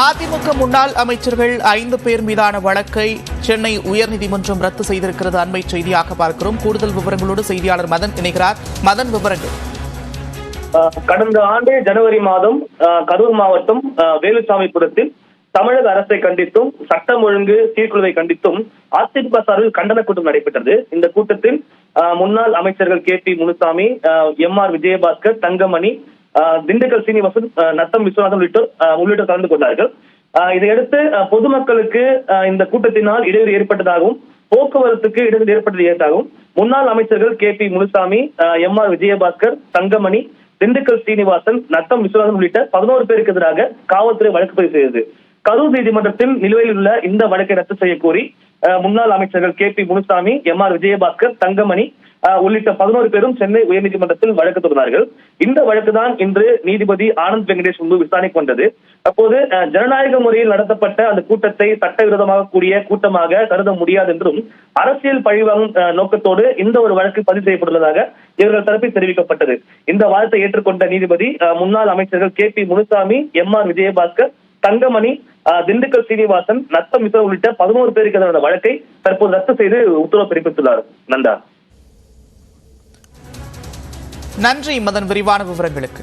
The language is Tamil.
அதிமுக முன்னாள் அமைச்சர்கள் 5 பேர் மீதான வழக்கை சென்னை உயர்நீதிமன்றம் ரத்து செய்திருக்கிறது. அண்மை செய்தியாக பார்க்கிறோம். கூடுதல் விவரங்களோடு செய்தியாளர் மதன் இணைகிறார். மதன், விவரங்கள். கடந்த ஆண்டு ஜனவரி மாதம் கரூர் மாவட்டம் வேலுசாமிபுரத்தில் தமிழக அரசை கண்டித்தும் சட்டம் ஒழுங்கு சீர்குலைவை கண்டித்தும் அதிமுக சார்பில் கண்டன கூட்டம் நடைபெற்றது. இந்த கூட்டத்தில் முன்னாள் அமைச்சர்கள் KP முனுசாமி, MR விஜயபாஸ்கர், தங்கமணி, திண்டுக்கல் சீனிவாசன், நத்தம் விஸ்வநாதன் உள்ளிட்டோர் கலந்து கொண்டார்கள். இதையடுத்து பொதுமக்களுக்கு இந்த கூட்டத்தினால் இடையூறு ஏற்பட்டதாகவும் போக்குவரத்துக்கு இடையூறு ஏற்பட்டதாகவும் முன்னாள் அமைச்சர்கள் KP முனுசாமி, MR விஜயபாஸ்கர், தங்கமணி, திண்டுக்கல் சீனிவாசன், நத்தம் விஸ்வநாதன் உள்ளிட்ட 11 பேருக்கு எதிராக காவல்துறை வழக்கு பதிவு செய்தது. கரூர் நீதிமன்றத்தில் நிலுவையில் உள்ள இந்த வழக்கை ரத்து செய்ய கோரி முன்னாள் அமைச்சர்கள் KP முனுசாமி, MR விஜயபாஸ்கர், தங்கமணி உள்ளிட்ட 11 பேரும் சென்னை உயர்நீதிமன்றத்தில் வழக்கு தொடர்ந்தார்கள். இந்த வழக்குதான் இன்று நீதிபதி ஆனந்த் வெங்கடேஷ் முன்பு விசாரணைக்கு வந்தது. அப்போது ஜனநாயக முறையில் நடத்தப்பட்ட அந்த கூட்டத்தை சட்டவிரோதமாக கூடிய கூட்டமாக கருத முடியாது என்றும் அரசியல் பழிவாங்கும் நோக்கத்தோடு இந்த ஒரு வழக்கு பதிவு செய்யப்பட்டுள்ளதாக இவர்கள் தரப்பில் தெரிவிக்கப்பட்டது. இந்த வாதத்தை ஏற்றுக்கொண்ட நீதிபதி முன்னாள் அமைச்சர்கள் KP முனுசாமி, MR விஜயபாஸ்கர், தங்கமணி, திண்டுக்கல் சீனிவாசன், நத்தம் விஸ்வநாதன் உள்ளிட்ட 11 பேருக்கு எதிரான வழக்கை தற்போது ரத்து செய்து உத்தரவு பிறப்பித்துள்ளார். நந்தா, நன்றி மதன், விரிவான விவரங்களுக்கு.